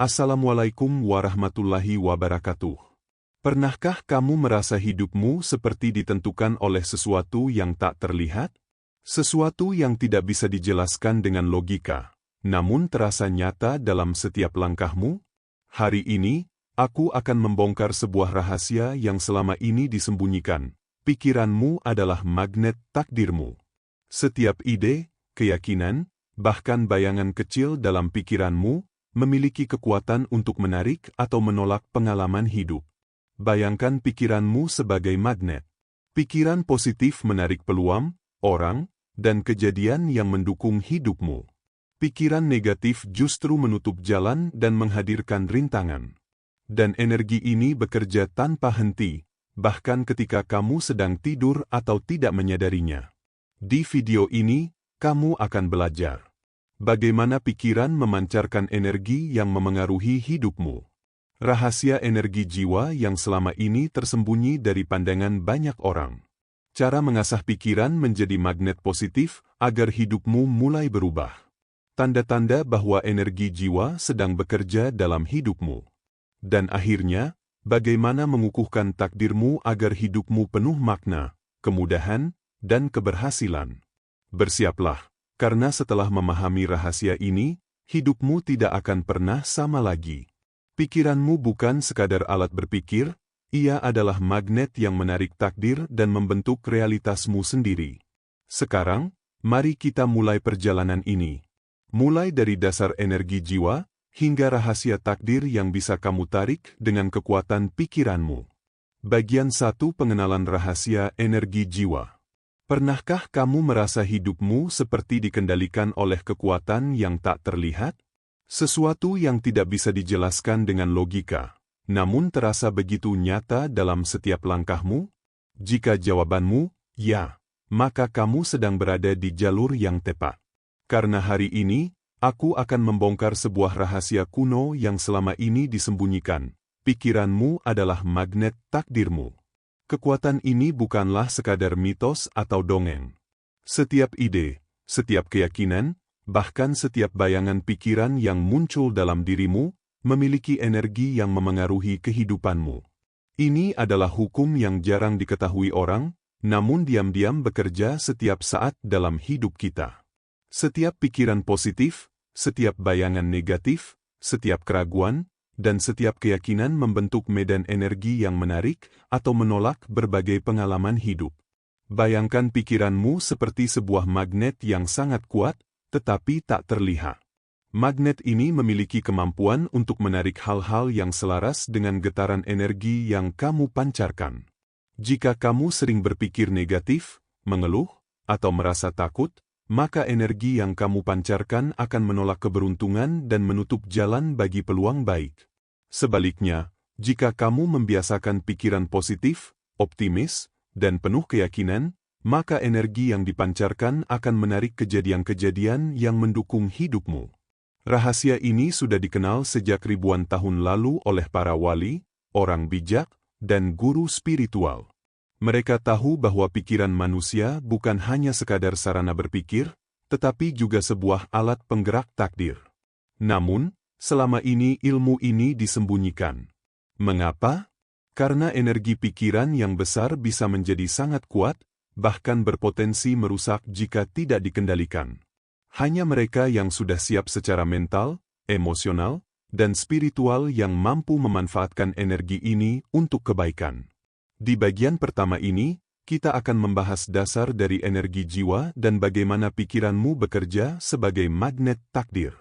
Assalamualaikum warahmatullahi wabarakatuh. Pernahkah kamu merasa hidupmu seperti ditentukan oleh sesuatu yang tak terlihat? Sesuatu yang tidak bisa dijelaskan dengan logika, namun terasa nyata dalam setiap langkahmu? Hari ini, aku akan membongkar sebuah rahasia yang selama ini disembunyikan. Pikiranmu adalah magnet takdirmu. Setiap ide, keyakinan, bahkan bayangan kecil dalam pikiranmu, memiliki kekuatan untuk menarik atau menolak pengalaman hidup. Bayangkan pikiranmu sebagai magnet. Pikiran positif menarik peluang, orang, dan kejadian yang mendukung hidupmu. Pikiran negatif justru menutup jalan dan menghadirkan rintangan. Dan energi ini bekerja tanpa henti, bahkan ketika kamu sedang tidur atau tidak menyadarinya. Di video ini, kamu akan belajar bagaimana pikiran memancarkan energi yang memengaruhi hidupmu. Rahasia energi jiwa yang selama ini tersembunyi dari pandangan banyak orang. Cara mengasah pikiran menjadi magnet positif agar hidupmu mulai berubah. Tanda-tanda bahwa energi jiwa sedang bekerja dalam hidupmu. Dan akhirnya, bagaimana mengukuhkan takdirmu agar hidupmu penuh makna, kemudahan, dan keberhasilan. Bersiaplah, karena setelah memahami rahasia ini, hidupmu tidak akan pernah sama lagi. Pikiranmu bukan sekadar alat berpikir, ia adalah magnet yang menarik takdir dan membentuk realitasmu sendiri. Sekarang, mari kita mulai perjalanan ini. Mulai dari dasar energi jiwa, hingga rahasia takdir yang bisa kamu tarik dengan kekuatan pikiranmu. Bagian 1: Pengenalan rahasia energi jiwa. Pernahkah kamu merasa hidupmu seperti dikendalikan oleh kekuatan yang tak terlihat? Sesuatu yang tidak bisa dijelaskan dengan logika, namun terasa begitu nyata dalam setiap langkahmu? Jika jawabanmu, ya, maka kamu sedang berada di jalur yang tepat. Karena hari ini, aku akan membongkar sebuah rahasia kuno yang selama ini disembunyikan. Pikiranmu adalah magnet takdirmu. Kekuatan ini bukanlah sekadar mitos atau dongeng. Setiap ide, setiap keyakinan, bahkan setiap bayangan pikiran yang muncul dalam dirimu, memiliki energi yang memengaruhi kehidupanmu. Ini adalah hukum yang jarang diketahui orang, namun diam-diam bekerja setiap saat dalam hidup kita. Setiap pikiran positif, setiap bayangan negatif, setiap keraguan, dan setiap keyakinan membentuk medan energi yang menarik atau menolak berbagai pengalaman hidup. Bayangkan pikiranmu seperti sebuah magnet yang sangat kuat, tetapi tak terlihat. Magnet ini memiliki kemampuan untuk menarik hal-hal yang selaras dengan getaran energi yang kamu pancarkan. Jika kamu sering berpikir negatif, mengeluh, atau merasa takut, maka energi yang kamu pancarkan akan menolak keberuntungan dan menutup jalan bagi peluang baik. Sebaliknya, jika kamu membiasakan pikiran positif, optimis, dan penuh keyakinan, maka energi yang dipancarkan akan menarik kejadian-kejadian yang mendukung hidupmu. Rahasia ini sudah dikenal sejak ribuan tahun lalu oleh para wali, orang bijak, dan guru spiritual. Mereka tahu bahwa pikiran manusia bukan hanya sekadar sarana berpikir, tetapi juga sebuah alat penggerak takdir. Namun, selama ini ilmu ini disembunyikan. Mengapa? Karena energi pikiran yang besar bisa menjadi sangat kuat, bahkan berpotensi merusak jika tidak dikendalikan. Hanya mereka yang sudah siap secara mental, emosional, dan spiritual yang mampu memanfaatkan energi ini untuk kebaikan. Di bagian pertama ini, kita akan membahas dasar dari energi jiwa dan bagaimana pikiranmu bekerja sebagai magnet takdir.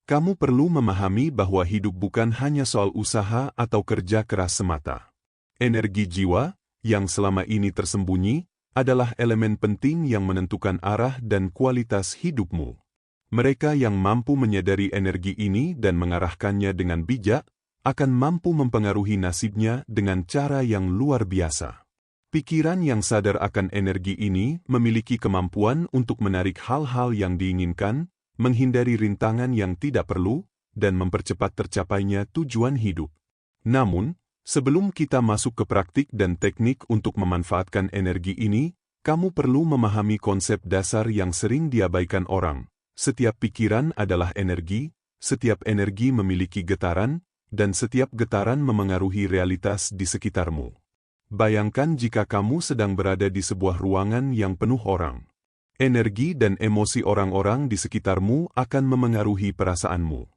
Kamu perlu memahami bahwa hidup bukan hanya soal usaha atau kerja keras semata. Energi jiwa, yang selama ini tersembunyi, adalah elemen penting yang menentukan arah dan kualitas hidupmu. Mereka yang mampu menyadari energi ini dan mengarahkannya dengan bijak, akan mampu mempengaruhi nasibnya dengan cara yang luar biasa. Pikiran yang sadar akan energi ini memiliki kemampuan untuk menarik hal-hal yang diinginkan, menghindari rintangan yang tidak perlu, dan mempercepat tercapainya tujuan hidup. Namun, sebelum kita masuk ke praktik dan teknik untuk memanfaatkan energi ini, kamu perlu memahami konsep dasar yang sering diabaikan orang. Setiap pikiran adalah energi, Setiap energi memiliki getaran, dan setiap getaran memengaruhi realitas di sekitarmu. Bayangkan jika kamu sedang berada di sebuah ruangan yang penuh orang. Energi dan emosi orang-orang di sekitarmu akan memengaruhi perasaanmu.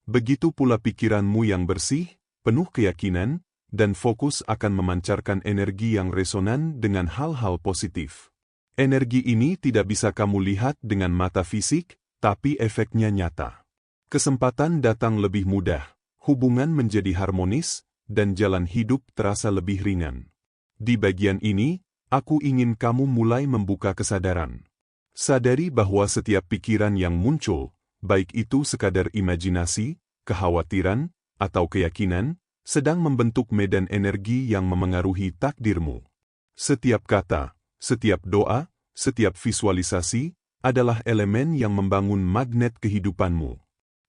Begitu pula pikiranmu yang bersih, penuh keyakinan, dan fokus akan memancarkan energi yang resonan dengan hal-hal positif. Energi ini tidak bisa kamu lihat dengan mata fisik, tapi efeknya nyata. Kesempatan datang lebih mudah, hubungan menjadi harmonis, dan jalan hidup terasa lebih ringan. Di bagian ini, aku ingin kamu mulai membuka kesadaran. Sadari bahwa setiap pikiran yang muncul, baik itu sekadar imajinasi, kekhawatiran, atau keyakinan, sedang membentuk medan energi yang memengaruhi takdirmu. Setiap kata, setiap doa, setiap visualisasi, adalah elemen yang membangun magnet kehidupanmu.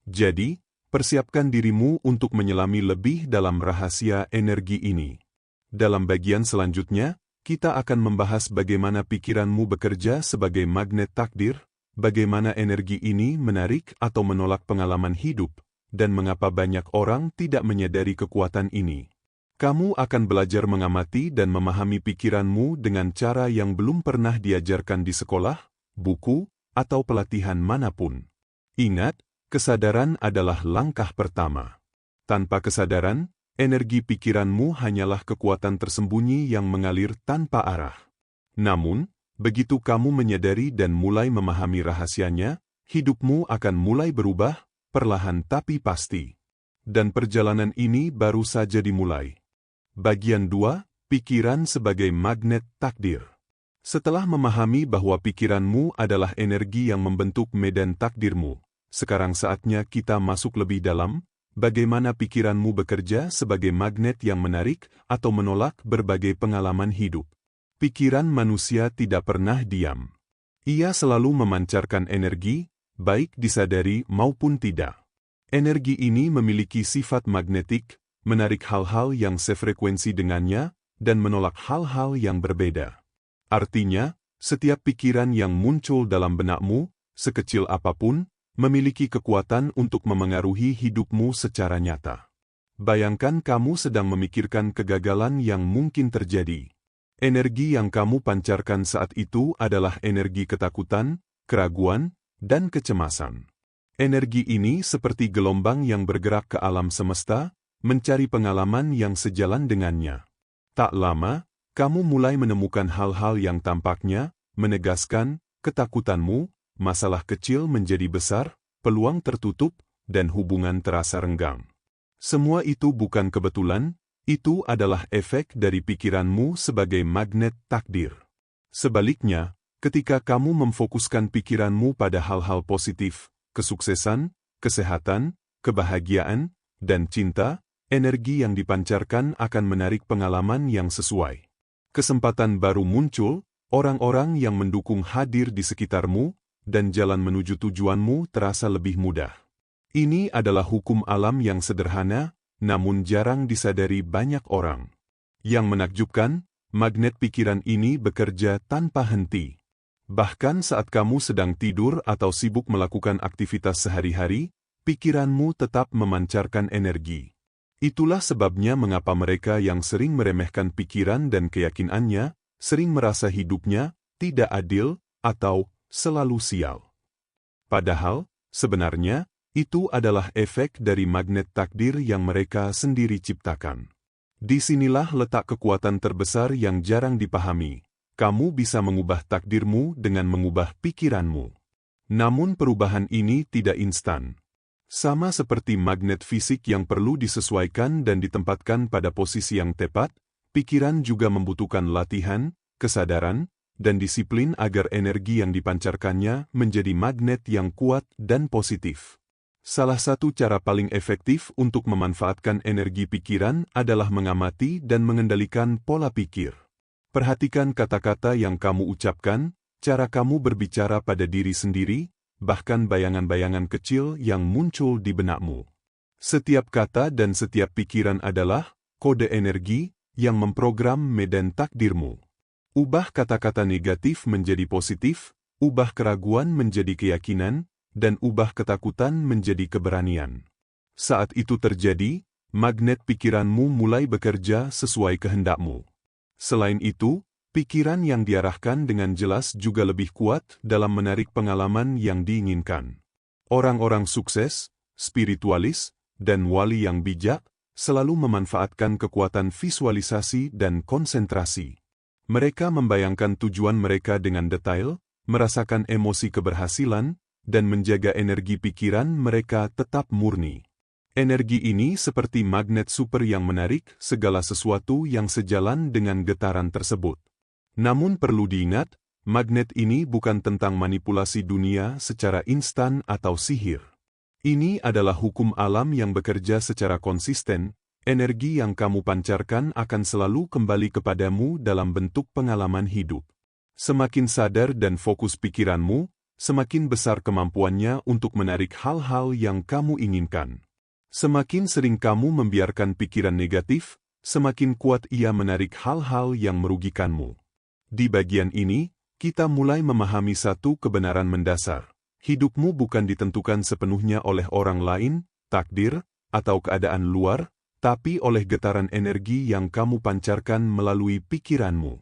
Jadi, persiapkan dirimu untuk menyelami lebih dalam rahasia energi ini. Dalam bagian selanjutnya, kita akan membahas bagaimana pikiranmu bekerja sebagai magnet takdir, bagaimana energi ini menarik atau menolak pengalaman hidup, dan mengapa banyak orang tidak menyadari kekuatan ini. Kamu akan belajar mengamati dan memahami pikiranmu dengan cara yang belum pernah diajarkan di sekolah, buku, atau pelatihan manapun. Ingat, kesadaran adalah langkah pertama. Tanpa kesadaran, energi pikiranmu hanyalah kekuatan tersembunyi yang mengalir tanpa arah. Namun, begitu kamu menyadari dan mulai memahami rahasianya, hidupmu akan mulai berubah, perlahan tapi pasti. Dan perjalanan ini baru saja dimulai. Bagian 2, pikiran sebagai magnet takdir. Setelah memahami bahwa pikiranmu adalah energi yang membentuk medan takdirmu, sekarang saatnya kita masuk lebih dalam, bagaimana pikiranmu bekerja sebagai magnet yang menarik atau menolak berbagai pengalaman hidup. Pikiran manusia tidak pernah diam. Ia selalu memancarkan energi, baik disadari maupun tidak. Energi ini memiliki sifat magnetik, menarik hal-hal yang sefrekuensi dengannya, dan menolak hal-hal yang berbeda. Artinya, setiap pikiran yang muncul dalam benakmu, sekecil apapun, memiliki kekuatan untuk memengaruhi hidupmu secara nyata. Bayangkan kamu sedang memikirkan kegagalan yang mungkin terjadi. Energi yang kamu pancarkan saat itu adalah energi ketakutan, keraguan, dan kecemasan. Energi ini seperti gelombang yang bergerak ke alam semesta, mencari pengalaman yang sejalan dengannya. Tak lama, kamu mulai menemukan hal-hal yang tampaknya menegaskan ketakutanmu, masalah kecil menjadi besar, peluang tertutup, dan hubungan terasa renggang. Semua itu bukan kebetulan, itu adalah efek dari pikiranmu sebagai magnet takdir. Sebaliknya, ketika kamu memfokuskan pikiranmu pada hal-hal positif, kesuksesan, kesehatan, kebahagiaan, dan cinta, energi yang dipancarkan akan menarik pengalaman yang sesuai. Kesempatan baru muncul, orang-orang yang mendukung hadir di sekitarmu, dan jalan menuju tujuanmu terasa lebih mudah. Ini adalah hukum alam yang sederhana, namun jarang disadari banyak orang. Yang menakjubkan, magnet pikiran ini bekerja tanpa henti. Bahkan saat kamu sedang tidur atau sibuk melakukan aktivitas sehari-hari, pikiranmu tetap memancarkan energi. Itulah sebabnya mengapa mereka yang sering meremehkan pikiran dan keyakinannya, sering merasa hidupnya tidak adil atau selalu sial. Padahal, sebenarnya, itu adalah efek dari magnet takdir yang mereka sendiri ciptakan. Disinilah letak kekuatan terbesar yang jarang dipahami. Kamu bisa mengubah takdirmu dengan mengubah pikiranmu. Namun perubahan ini tidak instan. Sama seperti magnet fisik yang perlu disesuaikan dan ditempatkan pada posisi yang tepat, pikiran juga membutuhkan latihan, kesadaran, dan disiplin agar energi yang dipancarkannya menjadi magnet yang kuat dan positif. Salah satu cara paling efektif untuk memanfaatkan energi pikiran adalah mengamati dan mengendalikan pola pikir. Perhatikan kata-kata yang kamu ucapkan, cara kamu berbicara pada diri sendiri, bahkan bayangan-bayangan kecil yang muncul di benakmu. Setiap kata dan setiap pikiran adalah kode energi yang memprogram medan takdirmu. Ubah kata-kata negatif menjadi positif, ubah keraguan menjadi keyakinan, dan ubah ketakutan menjadi keberanian. Saat itu terjadi, magnet pikiranmu mulai bekerja sesuai kehendakmu. Selain itu, pikiran yang diarahkan dengan jelas juga lebih kuat dalam menarik pengalaman yang diinginkan. Orang-orang sukses, spiritualis, dan wali yang bijak selalu memanfaatkan kekuatan visualisasi dan konsentrasi. Mereka membayangkan tujuan mereka dengan detail, merasakan emosi keberhasilan, dan menjaga energi pikiran mereka tetap murni. Energi ini seperti magnet super yang menarik segala sesuatu yang sejalan dengan getaran tersebut. Namun perlu diingat, magnet ini bukan tentang manipulasi dunia secara instan atau sihir. Ini adalah hukum alam yang bekerja secara konsisten. Energi yang kamu pancarkan akan selalu kembali kepadamu dalam bentuk pengalaman hidup. Semakin sadar dan fokus pikiranmu, semakin besar kemampuannya untuk menarik hal-hal yang kamu inginkan. Semakin sering kamu membiarkan pikiran negatif, semakin kuat ia menarik hal-hal yang merugikanmu. Di bagian ini, kita mulai memahami satu kebenaran mendasar. Hidupmu bukan ditentukan sepenuhnya oleh orang lain, takdir, atau keadaan luar, tapi oleh getaran energi yang kamu pancarkan melalui pikiranmu.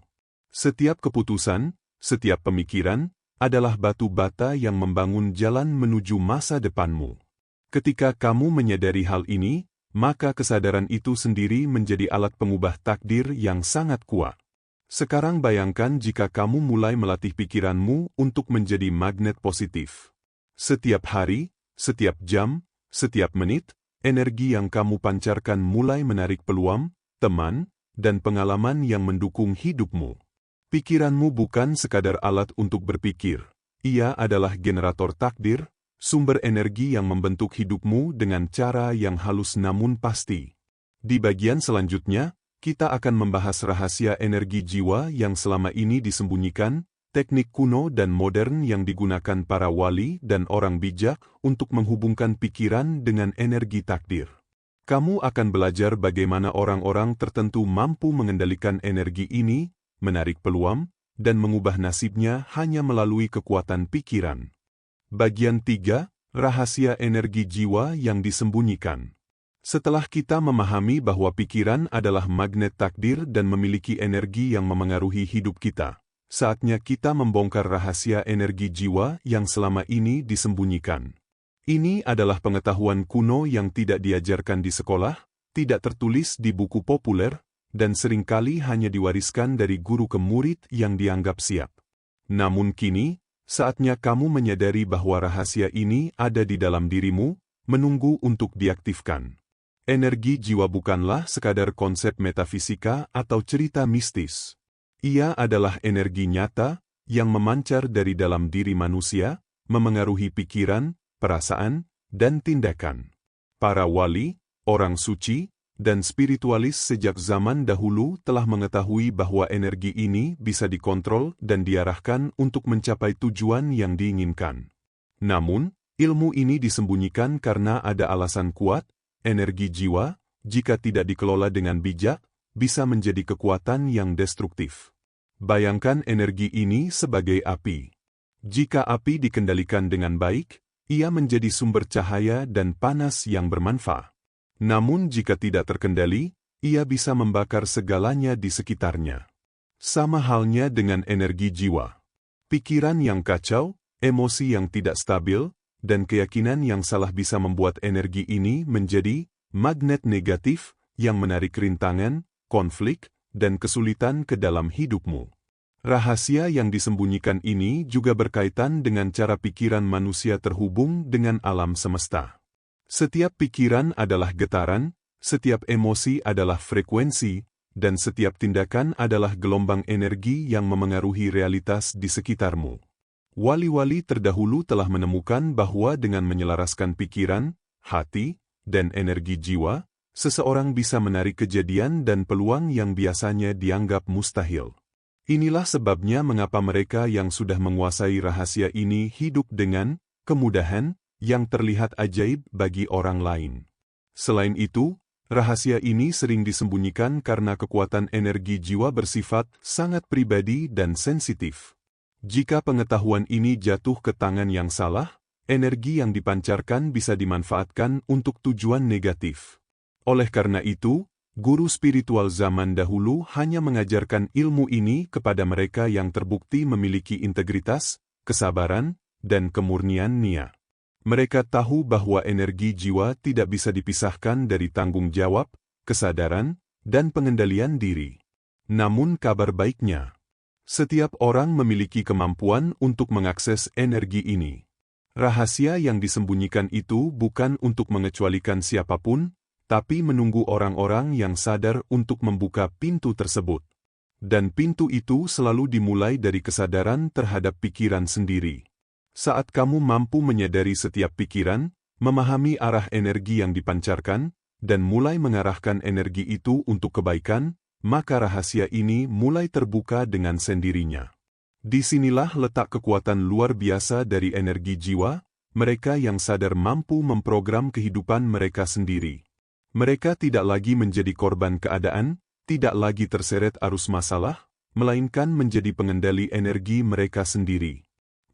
Setiap keputusan, setiap pemikiran, adalah batu bata yang membangun jalan menuju masa depanmu. Ketika kamu menyadari hal ini, maka kesadaran itu sendiri menjadi alat pengubah takdir yang sangat kuat. Sekarang bayangkan jika kamu mulai melatih pikiranmu untuk menjadi magnet positif. Setiap hari, setiap jam, setiap menit, energi yang kamu pancarkan mulai menarik peluang, teman, dan pengalaman yang mendukung hidupmu. Pikiranmu bukan sekadar alat untuk berpikir. Ia adalah generator takdir, sumber energi yang membentuk hidupmu dengan cara yang halus namun pasti. Di bagian selanjutnya, kita akan membahas rahasia energi jiwa yang selama ini disembunyikan, teknik kuno dan modern yang digunakan para wali dan orang bijak untuk menghubungkan pikiran dengan energi takdir. Kamu akan belajar bagaimana orang-orang tertentu mampu mengendalikan energi ini, menarik peluang, dan mengubah nasibnya hanya melalui kekuatan pikiran. Bagian 3, rahasia energi jiwa yang disembunyikan. Setelah kita memahami bahwa pikiran adalah magnet takdir dan memiliki energi yang memengaruhi hidup kita, saatnya kita membongkar rahasia energi jiwa yang selama ini disembunyikan. Ini adalah pengetahuan kuno yang tidak diajarkan di sekolah, tidak tertulis di buku populer, dan seringkali hanya diwariskan dari guru ke murid yang dianggap siap. Namun kini, saatnya kamu menyadari bahwa rahasia ini ada di dalam dirimu, menunggu untuk diaktifkan. Energi jiwa bukanlah sekadar konsep metafisika atau cerita mistis. Ia adalah energi nyata yang memancar dari dalam diri manusia, memengaruhi pikiran, perasaan, dan tindakan. Para wali, orang suci, dan spiritualis sejak zaman dahulu telah mengetahui bahwa energi ini bisa dikontrol dan diarahkan untuk mencapai tujuan yang diinginkan. Namun, ilmu ini disembunyikan karena ada alasan kuat. Energi jiwa, jika tidak dikelola dengan bijak, bisa menjadi kekuatan yang destruktif. Bayangkan energi ini sebagai api. Jika api dikendalikan dengan baik, ia menjadi sumber cahaya dan panas yang bermanfaat. Namun jika tidak terkendali, ia bisa membakar segalanya di sekitarnya. Sama halnya dengan energi jiwa. Pikiran yang kacau, emosi yang tidak stabil, dan keyakinan yang salah bisa membuat energi ini menjadi magnet negatif yang menarik rintangan, konflik, dan kesulitan ke dalam hidupmu. Rahasia yang disembunyikan ini juga berkaitan dengan cara pikiran manusia terhubung dengan alam semesta. Setiap pikiran adalah getaran, setiap emosi adalah frekuensi, dan setiap tindakan adalah gelombang energi yang memengaruhi realitas di sekitarmu. Wali-wali terdahulu telah menemukan bahwa dengan menyelaraskan pikiran, hati, dan energi jiwa, seseorang bisa menarik kejadian dan peluang yang biasanya dianggap mustahil. Inilah sebabnya mengapa mereka yang sudah menguasai rahasia ini hidup dengan kemudahan yang terlihat ajaib bagi orang lain. Selain itu, rahasia ini sering disembunyikan karena kekuatan energi jiwa bersifat sangat pribadi dan sensitif. Jika pengetahuan ini jatuh ke tangan yang salah, energi yang dipancarkan bisa dimanfaatkan untuk tujuan negatif. Oleh karena itu, guru spiritual zaman dahulu hanya mengajarkan ilmu ini kepada mereka yang terbukti memiliki integritas, kesabaran, dan kemurnian niat. Mereka tahu bahwa energi jiwa tidak bisa dipisahkan dari tanggung jawab, kesadaran, dan pengendalian diri. Namun kabar baiknya, setiap orang memiliki kemampuan untuk mengakses energi ini. Rahasia yang disembunyikan itu bukan untuk mengecualikan siapapun, tapi menunggu orang-orang yang sadar untuk membuka pintu tersebut. Dan pintu itu selalu dimulai dari kesadaran terhadap pikiran sendiri. Saat kamu mampu menyadari setiap pikiran, memahami arah energi yang dipancarkan, dan mulai mengarahkan energi itu untuk kebaikan, maka rahasia ini mulai terbuka dengan sendirinya. Disinilah letak kekuatan luar biasa dari energi jiwa, mereka yang sadar mampu memprogram kehidupan mereka sendiri. Mereka tidak lagi menjadi korban keadaan, tidak lagi terseret arus masalah, melainkan menjadi pengendali energi mereka sendiri.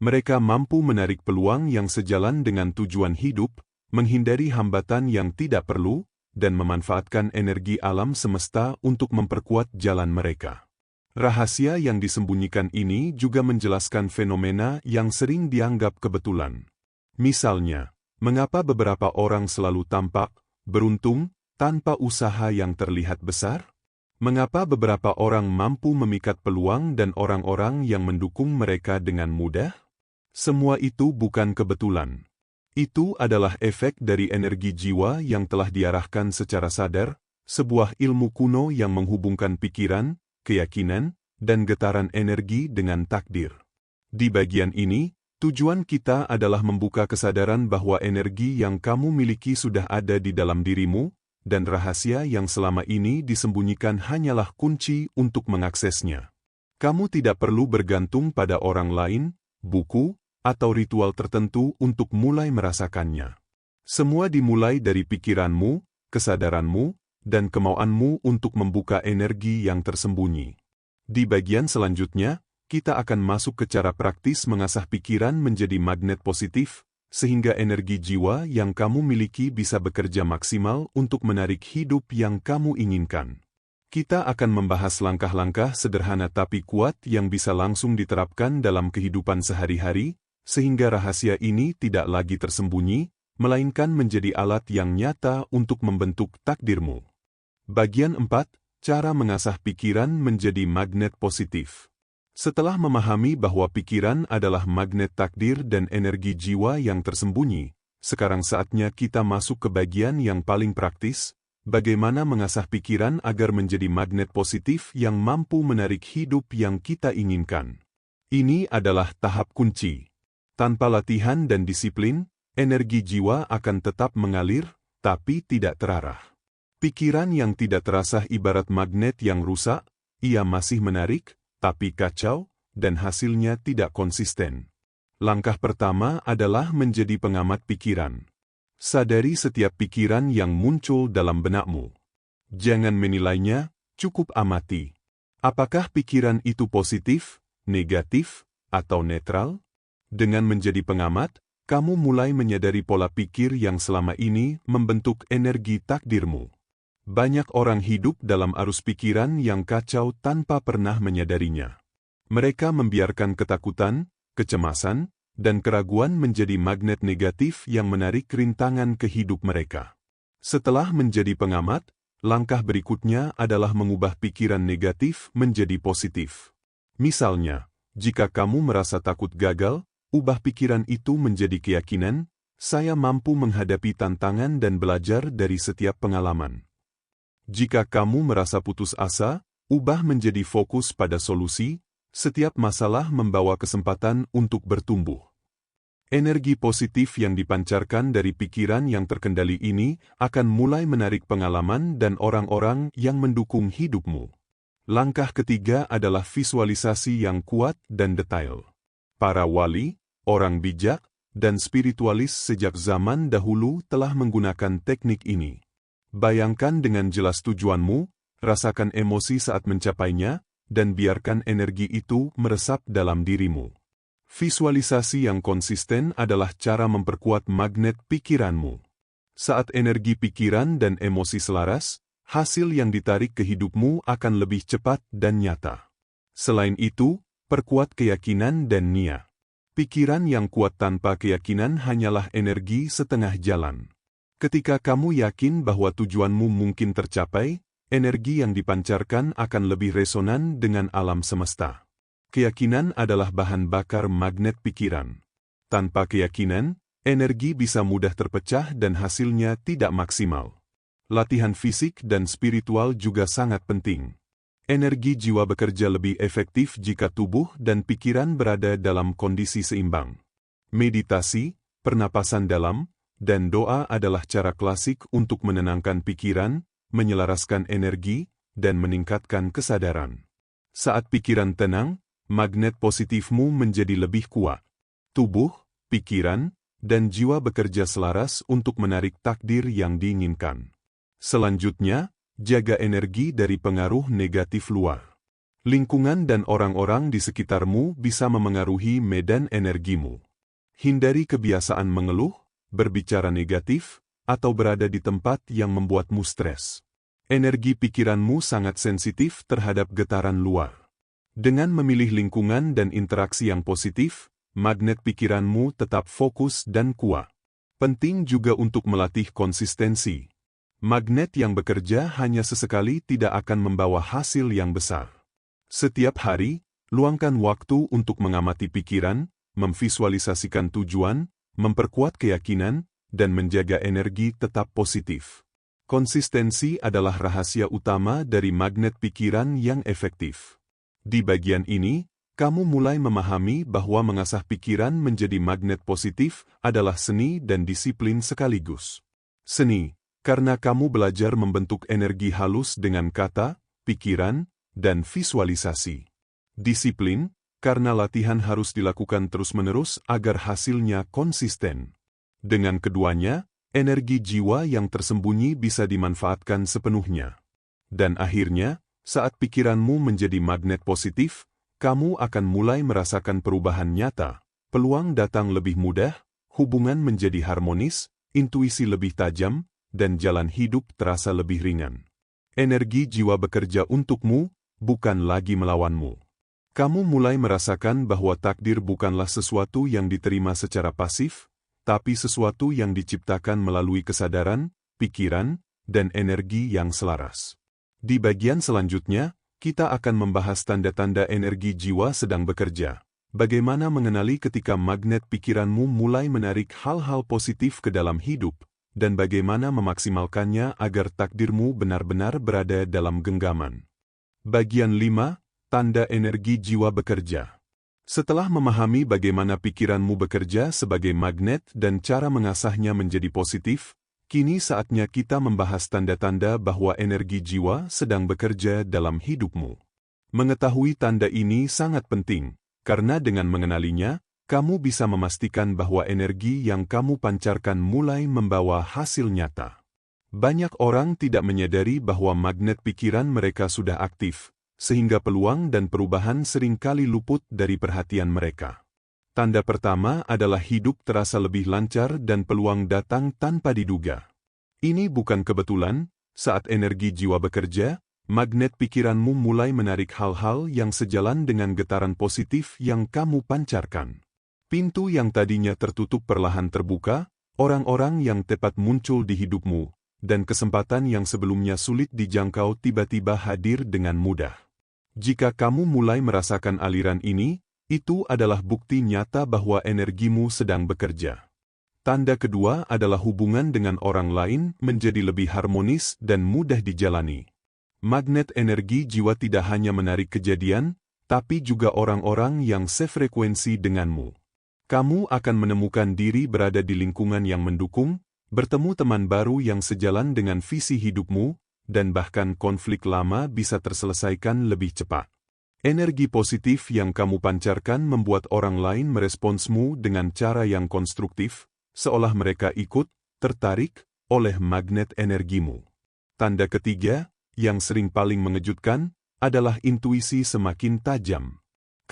Mereka mampu menarik peluang yang sejalan dengan tujuan hidup, menghindari hambatan yang tidak perlu, dan memanfaatkan energi alam semesta untuk memperkuat jalan mereka. Rahasia yang disembunyikan ini juga menjelaskan fenomena yang sering dianggap kebetulan. Misalnya, mengapa beberapa orang selalu tampak beruntung tanpa usaha yang terlihat besar? Mengapa beberapa orang mampu memikat peluang dan orang-orang yang mendukung mereka dengan mudah? Semua itu bukan kebetulan. Itu adalah efek dari energi jiwa yang telah diarahkan secara sadar, sebuah ilmu kuno yang menghubungkan pikiran, keyakinan, dan getaran energi dengan takdir. Di bagian ini, tujuan kita adalah membuka kesadaran bahwa energi yang kamu miliki sudah ada di dalam dirimu, dan rahasia yang selama ini disembunyikan hanyalah kunci untuk mengaksesnya. Kamu tidak perlu bergantung pada orang lain, buku, atau ritual tertentu untuk mulai merasakannya. Semua dimulai dari pikiranmu, kesadaranmu, dan kemauanmu untuk membuka energi yang tersembunyi. Di bagian selanjutnya, kita akan masuk ke cara praktis mengasah pikiran menjadi magnet positif, sehingga energi jiwa yang kamu miliki bisa bekerja maksimal untuk menarik hidup yang kamu inginkan. Kita akan membahas langkah-langkah sederhana tapi kuat yang bisa langsung diterapkan dalam kehidupan sehari-hari, sehingga rahasia ini tidak lagi tersembunyi, melainkan menjadi alat yang nyata untuk membentuk takdirmu. Bagian 4, cara mengasah pikiran menjadi magnet positif. Setelah memahami bahwa pikiran adalah magnet takdir dan energi jiwa yang tersembunyi, sekarang saatnya kita masuk ke bagian yang paling praktis, bagaimana mengasah pikiran agar menjadi magnet positif yang mampu menarik hidup yang kita inginkan. Ini adalah tahap kunci. Tanpa latihan dan disiplin, energi jiwa akan tetap mengalir, tapi tidak terarah. Pikiran yang tidak terasah ibarat magnet yang rusak, ia masih menarik, tapi kacau, dan hasilnya tidak konsisten. Langkah pertama adalah menjadi pengamat pikiran. Sadari setiap pikiran yang muncul dalam benakmu. Jangan menilainya, cukup amati. Apakah pikiran itu positif, negatif, atau netral? Dengan menjadi pengamat, kamu mulai menyadari pola pikir yang selama ini membentuk energi takdirmu. Banyak orang hidup dalam arus pikiran yang kacau tanpa pernah menyadarinya. Mereka membiarkan ketakutan, kecemasan, dan keraguan menjadi magnet negatif yang menarik rintangan ke hidup mereka. Setelah menjadi pengamat, langkah berikutnya adalah mengubah pikiran negatif menjadi positif. Misalnya, jika kamu merasa takut gagal, ubah pikiran itu menjadi keyakinan, saya mampu menghadapi tantangan dan belajar dari setiap pengalaman. Jika kamu merasa putus asa, ubah menjadi fokus pada solusi, setiap masalah membawa kesempatan untuk bertumbuh. Energi positif yang dipancarkan dari pikiran yang terkendali ini akan mulai menarik pengalaman dan orang-orang yang mendukung hidupmu. Langkah ketiga adalah visualisasi yang kuat dan detail. Para wali, orang bijak, dan spiritualis sejak zaman dahulu telah menggunakan teknik ini. Bayangkan dengan jelas tujuanmu, rasakan emosi saat mencapainya, dan biarkan energi itu meresap dalam dirimu. Visualisasi yang konsisten adalah cara memperkuat magnet pikiranmu. Saat energi pikiran dan emosi selaras, hasil yang ditarik ke hidupmu akan lebih cepat dan nyata. Selain itu, perkuat keyakinan dan niat. Pikiran yang kuat tanpa keyakinan hanyalah energi setengah jalan. Ketika kamu yakin bahwa tujuanmu mungkin tercapai, energi yang dipancarkan akan lebih resonan dengan alam semesta. Keyakinan adalah bahan bakar magnet pikiran. Tanpa keyakinan, energi bisa mudah terpecah dan hasilnya tidak maksimal. Latihan fisik dan spiritual juga sangat penting. Energi jiwa bekerja lebih efektif jika tubuh dan pikiran berada dalam kondisi seimbang. Meditasi, pernapasan dalam, dan doa adalah cara klasik untuk menenangkan pikiran, menyelaraskan energi, dan meningkatkan kesadaran. Saat pikiran tenang, magnet positifmu menjadi lebih kuat. Tubuh, pikiran, dan jiwa bekerja selaras untuk menarik takdir yang diinginkan. Selanjutnya, jaga energi dari pengaruh negatif luar. Lingkungan dan orang-orang di sekitarmu bisa memengaruhi medan energimu. Hindari kebiasaan mengeluh, berbicara negatif, atau berada di tempat yang membuatmu stres. Energi pikiranmu sangat sensitif terhadap getaran luar. Dengan memilih lingkungan dan interaksi yang positif, magnet pikiranmu tetap fokus dan kuat. Penting juga untuk melatih konsistensi. Magnet yang bekerja hanya sesekali tidak akan membawa hasil yang besar. Setiap hari, luangkan waktu untuk mengamati pikiran, memvisualisasikan tujuan, memperkuat keyakinan, dan menjaga energi tetap positif. Konsistensi adalah rahasia utama dari magnet pikiran yang efektif. Di bagian ini, kamu mulai memahami bahwa mengasah pikiran menjadi magnet positif adalah seni dan disiplin sekaligus. Seni, karena kamu belajar membentuk energi halus dengan kata, pikiran, dan visualisasi. Disiplin, karena latihan harus dilakukan terus-menerus agar hasilnya konsisten. Dengan keduanya, energi jiwa yang tersembunyi bisa dimanfaatkan sepenuhnya. Dan akhirnya, saat pikiranmu menjadi magnet positif, kamu akan mulai merasakan perubahan nyata, peluang datang lebih mudah, hubungan menjadi harmonis, intuisi lebih tajam, dan jalan hidup terasa lebih ringan. Energi jiwa bekerja untukmu, bukan lagi melawanmu. Kamu mulai merasakan bahwa takdir bukanlah sesuatu yang diterima secara pasif, tapi sesuatu yang diciptakan melalui kesadaran, pikiran, dan energi yang selaras. Di bagian selanjutnya, kita akan membahas tanda-tanda energi jiwa sedang bekerja. Bagaimana mengenali ketika magnet pikiranmu mulai menarik hal-hal positif ke dalam hidup, dan bagaimana memaksimalkannya agar takdirmu benar-benar berada dalam genggaman. Bagian 5. Tanda energi jiwa bekerja. Setelah memahami bagaimana pikiranmu bekerja sebagai magnet dan cara mengasahnya menjadi positif, kini saatnya kita membahas tanda-tanda bahwa energi jiwa sedang bekerja dalam hidupmu. Mengetahui tanda ini sangat penting, karena dengan mengenalinya, kamu bisa memastikan bahwa energi yang kamu pancarkan mulai membawa hasil nyata. Banyak orang tidak menyadari bahwa magnet pikiran mereka sudah aktif, sehingga peluang dan perubahan seringkali luput dari perhatian mereka. Tanda pertama adalah hidup terasa lebih lancar dan peluang datang tanpa diduga. Ini bukan kebetulan, saat energi jiwa bekerja, magnet pikiranmu mulai menarik hal-hal yang sejalan dengan getaran positif yang kamu pancarkan. Pintu yang tadinya tertutup perlahan terbuka, orang-orang yang tepat muncul di hidupmu, dan kesempatan yang sebelumnya sulit dijangkau tiba-tiba hadir dengan mudah. Jika kamu mulai merasakan aliran ini, itu adalah bukti nyata bahwa energimu sedang bekerja. Tanda kedua adalah hubungan dengan orang lain menjadi lebih harmonis dan mudah dijalani. Magnet energi jiwa tidak hanya menarik kejadian, tapi juga orang-orang yang sefrekuensi denganmu. Kamu akan menemukan diri berada di lingkungan yang mendukung, bertemu teman baru yang sejalan dengan visi hidupmu, dan bahkan konflik lama bisa terselesaikan lebih cepat. Energi positif yang kamu pancarkan membuat orang lain meresponsmu dengan cara yang konstruktif, seolah mereka ikut, tertarik, oleh magnet energimu. Tanda ketiga, yang sering paling mengejutkan, adalah intuisi semakin tajam.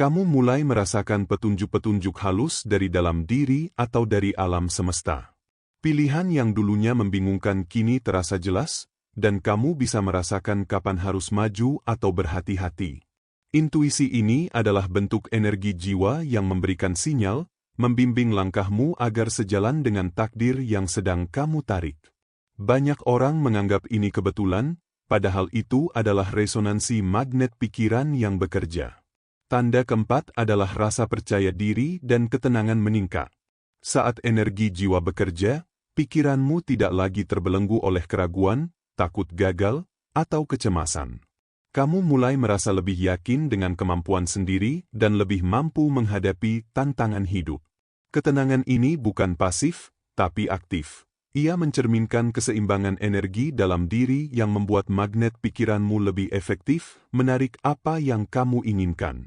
Kamu mulai merasakan petunjuk-petunjuk halus dari dalam diri atau dari alam semesta. Pilihan yang dulunya membingungkan kini terasa jelas, dan kamu bisa merasakan kapan harus maju atau berhati-hati. Intuisi ini adalah bentuk energi jiwa yang memberikan sinyal, membimbing langkahmu agar sejalan dengan takdir yang sedang kamu tarik. Banyak orang menganggap ini kebetulan, padahal itu adalah resonansi magnet pikiran yang bekerja. Tanda keempat adalah rasa percaya diri dan ketenangan meningkat. Saat energi jiwa bekerja, pikiranmu tidak lagi terbelenggu oleh keraguan, takut gagal, atau kecemasan. Kamu mulai merasa lebih yakin dengan kemampuan sendiri dan lebih mampu menghadapi tantangan hidup. Ketenangan ini bukan pasif, tapi aktif. Ia mencerminkan keseimbangan energi dalam diri yang membuat magnet pikiranmu lebih efektif, menarik apa yang kamu inginkan.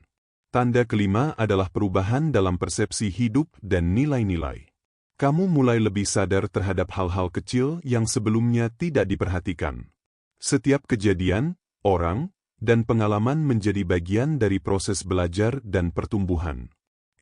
Tanda kelima adalah perubahan dalam persepsi hidup dan nilai-nilai. Kamu mulai lebih sadar terhadap hal-hal kecil yang sebelumnya tidak diperhatikan. Setiap kejadian, orang, dan pengalaman menjadi bagian dari proses belajar dan pertumbuhan.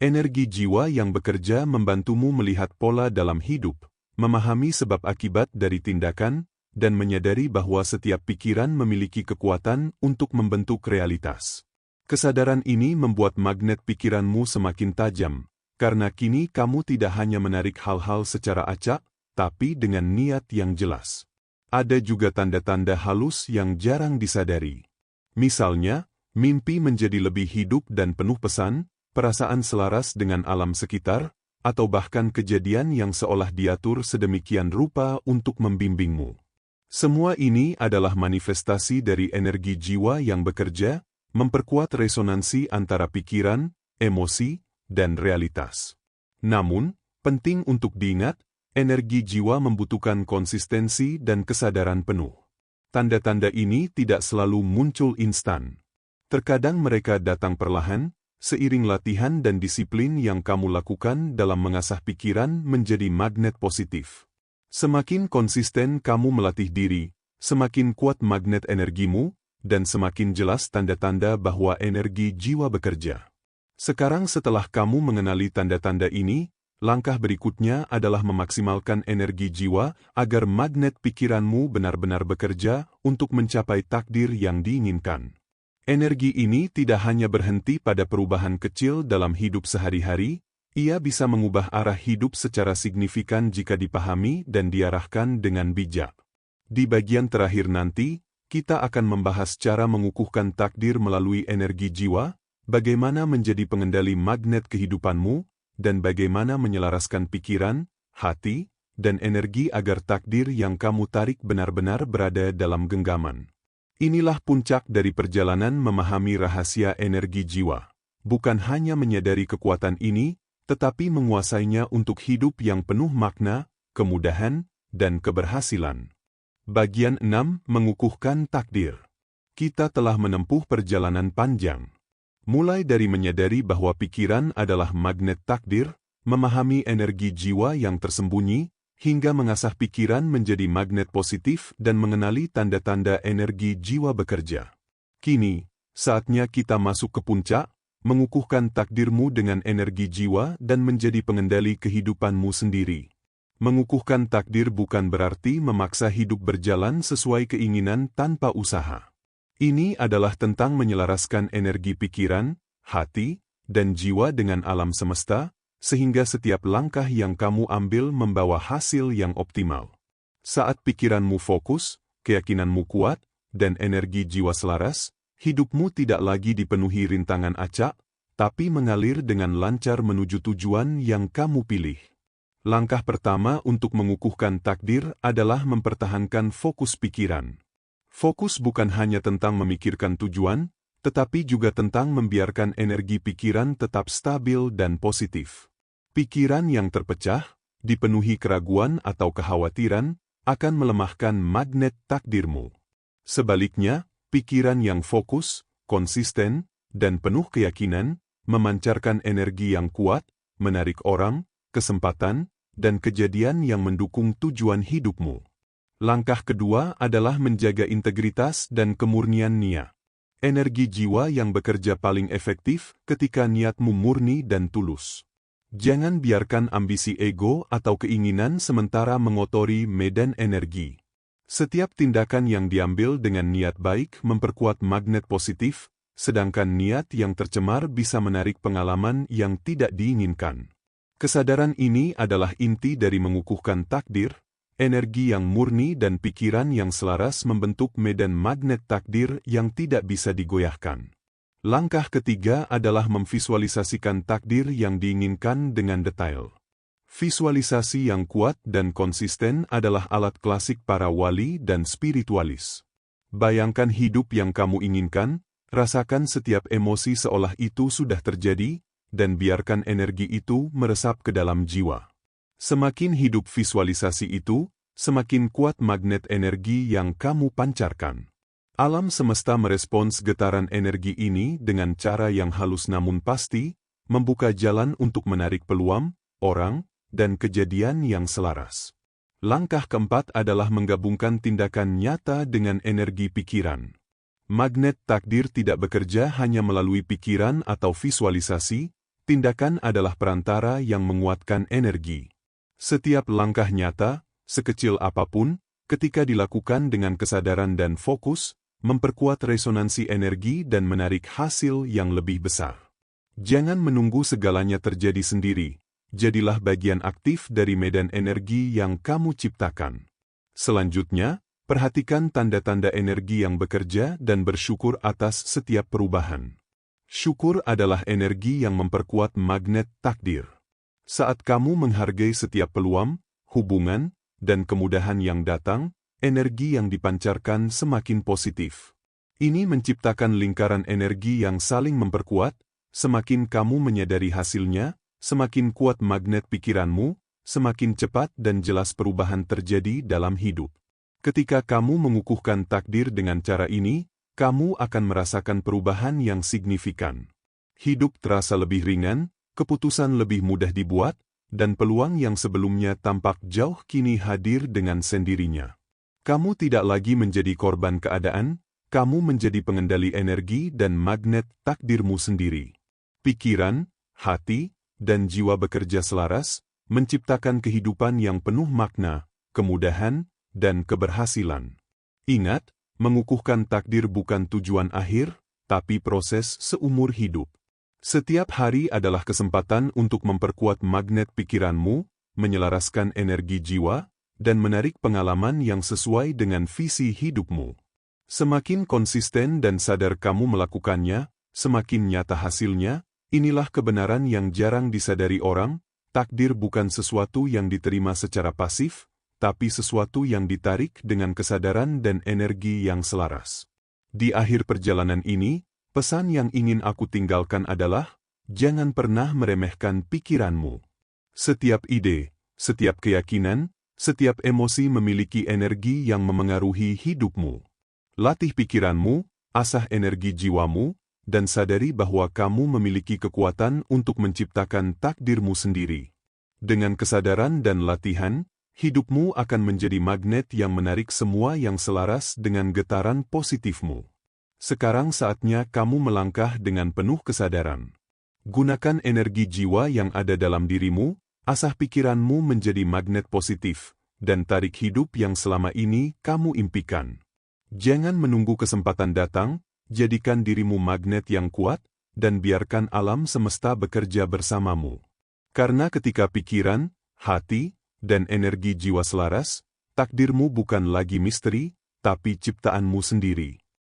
Energi jiwa yang bekerja membantumu melihat pola dalam hidup, memahami sebab akibat dari tindakan, dan menyadari bahwa setiap pikiran memiliki kekuatan untuk membentuk realitas. Kesadaran ini membuat magnet pikiranmu semakin tajam, karena kini kamu tidak hanya menarik hal-hal secara acak, tapi dengan niat yang jelas. Ada juga tanda-tanda halus yang jarang disadari. Misalnya, mimpi menjadi lebih hidup dan penuh pesan, perasaan selaras dengan alam sekitar, atau bahkan kejadian yang seolah diatur sedemikian rupa untuk membimbingmu. Semua ini adalah manifestasi dari energi jiwa yang bekerja, memperkuat resonansi antara pikiran, emosi, dan realitas. Namun, penting untuk diingat, energi jiwa membutuhkan konsistensi dan kesadaran penuh. Tanda-tanda ini tidak selalu muncul instan. Terkadang mereka datang perlahan, seiring latihan dan disiplin yang kamu lakukan dalam mengasah pikiran menjadi magnet positif. Semakin konsisten kamu melatih diri, semakin kuat magnet energimu, dan semakin jelas tanda-tanda bahwa energi jiwa bekerja. Sekarang setelah kamu mengenali tanda-tanda ini, langkah berikutnya adalah memaksimalkan energi jiwa agar magnet pikiranmu benar-benar bekerja untuk mencapai takdir yang diinginkan. Energi ini tidak hanya berhenti pada perubahan kecil dalam hidup sehari-hari, ia bisa mengubah arah hidup secara signifikan jika dipahami dan diarahkan dengan bijak. Di bagian terakhir nanti, kita akan membahas cara mengukuhkan takdir melalui energi jiwa, bagaimana menjadi pengendali magnet kehidupanmu, dan bagaimana menyelaraskan pikiran, hati, dan energi agar takdir yang kamu tarik benar-benar berada dalam genggaman. Inilah puncak dari perjalanan memahami rahasia energi jiwa. Bukan hanya menyadari kekuatan ini, tetapi menguasainya untuk hidup yang penuh makna, kemudahan, dan keberhasilan. Bagian 6. Mengukuhkan takdir. Kita telah menempuh perjalanan panjang. Mulai dari menyadari bahwa pikiran adalah magnet takdir, memahami energi jiwa yang tersembunyi, hingga mengasah pikiran menjadi magnet positif dan mengenali tanda-tanda energi jiwa bekerja. Kini, saatnya kita masuk ke puncak, mengukuhkan takdirmu dengan energi jiwa dan menjadi pengendali kehidupanmu sendiri. Mengukuhkan takdir bukan berarti memaksa hidup berjalan sesuai keinginan tanpa usaha. Ini adalah tentang menyelaraskan energi pikiran, hati, dan jiwa dengan alam semesta, sehingga setiap langkah yang kamu ambil membawa hasil yang optimal. Saat pikiranmu fokus, keyakinanmu kuat, dan energi jiwa selaras, hidupmu tidak lagi dipenuhi rintangan acak, tapi mengalir dengan lancar menuju tujuan yang kamu pilih. Langkah pertama untuk mengukuhkan takdir adalah mempertahankan fokus pikiran. Fokus bukan hanya tentang memikirkan tujuan, tetapi juga tentang membiarkan energi pikiran tetap stabil dan positif. Pikiran yang terpecah, dipenuhi keraguan atau kekhawatiran, akan melemahkan magnet takdirmu. Sebaliknya, pikiran yang fokus, konsisten, dan penuh keyakinan, memancarkan energi yang kuat, menarik orang, kesempatan, dan kejadian yang mendukung tujuan hidupmu. Langkah kedua adalah menjaga integritas dan kemurnian niat. Energi jiwa yang bekerja paling efektif ketika niatmu murni dan tulus. Jangan biarkan ambisi ego atau keinginan sementara mengotori medan energi. Setiap tindakan yang diambil dengan niat baik memperkuat magnet positif, sedangkan niat yang tercemar bisa menarik pengalaman yang tidak diinginkan. Kesadaran ini adalah inti dari mengukuhkan takdir. Energi yang murni dan pikiran yang selaras membentuk medan magnet takdir yang tidak bisa digoyahkan. Langkah ketiga adalah memvisualisasikan takdir yang diinginkan dengan detail. Visualisasi yang kuat dan konsisten adalah alat klasik para wali dan spiritualis. Bayangkan hidup yang kamu inginkan, rasakan setiap emosi seolah itu sudah terjadi, dan biarkan energi itu meresap ke dalam jiwa. Semakin hidup visualisasi itu, semakin kuat magnet energi yang kamu pancarkan. Alam semesta merespons getaran energi ini dengan cara yang halus namun pasti, membuka jalan untuk menarik peluang, orang, dan kejadian yang selaras. Langkah keempat adalah menggabungkan tindakan nyata dengan energi pikiran. Magnet takdir tidak bekerja hanya melalui pikiran atau visualisasi, tindakan adalah perantara yang menguatkan energi. Setiap langkah nyata, sekecil apapun, ketika dilakukan dengan kesadaran dan fokus, memperkuat resonansi energi dan menarik hasil yang lebih besar. Jangan menunggu segalanya terjadi sendiri, jadilah bagian aktif dari medan energi yang kamu ciptakan. Selanjutnya, perhatikan tanda-tanda energi yang bekerja dan bersyukur atas setiap perubahan. Syukur adalah energi yang memperkuat magnet takdir. Saat kamu menghargai setiap peluang, hubungan, dan kemudahan yang datang, energi yang dipancarkan semakin positif. Ini menciptakan lingkaran energi yang saling memperkuat, semakin kamu menyadari hasilnya, semakin kuat magnet pikiranmu, semakin cepat dan jelas perubahan terjadi dalam hidup. Ketika kamu mengukuhkan takdir dengan cara ini, kamu akan merasakan perubahan yang signifikan. Hidup terasa lebih ringan, keputusan lebih mudah dibuat, dan peluang yang sebelumnya tampak jauh kini hadir dengan sendirinya. Kamu tidak lagi menjadi korban keadaan, kamu menjadi pengendali energi dan magnet takdirmu sendiri. Pikiran, hati, dan jiwa bekerja selaras, menciptakan kehidupan yang penuh makna, kemudahan, dan keberhasilan. Ingat, mengukuhkan takdir bukan tujuan akhir, tapi proses seumur hidup. Setiap hari adalah kesempatan untuk memperkuat magnet pikiranmu, menyelaraskan energi jiwa, dan menarik pengalaman yang sesuai dengan visi hidupmu. Semakin konsisten dan sadar kamu melakukannya, semakin nyata hasilnya. Inilah kebenaran yang jarang disadari orang, takdir bukan sesuatu yang diterima secara pasif, tapi sesuatu yang ditarik dengan kesadaran dan energi yang selaras. Di akhir perjalanan ini, pesan yang ingin aku tinggalkan adalah, jangan pernah meremehkan pikiranmu. Setiap ide, setiap keyakinan, setiap emosi memiliki energi yang memengaruhi hidupmu. Latih pikiranmu, asah energi jiwamu, dan sadari bahwa kamu memiliki kekuatan untuk menciptakan takdirmu sendiri. Dengan kesadaran dan latihan, hidupmu akan menjadi magnet yang menarik semua yang selaras dengan getaran positifmu. Sekarang saatnya kamu melangkah dengan penuh kesadaran. Gunakan energi jiwa yang ada dalam dirimu, asah pikiranmu menjadi magnet positif, dan tarik hidup yang selama ini kamu impikan. Jangan menunggu kesempatan datang, jadikan dirimu magnet yang kuat, dan biarkan alam semesta bekerja bersamamu. Karena ketika pikiran, hati, dan energi jiwa selaras, takdirmu bukan lagi misteri, tapi ciptaanmu sendiri.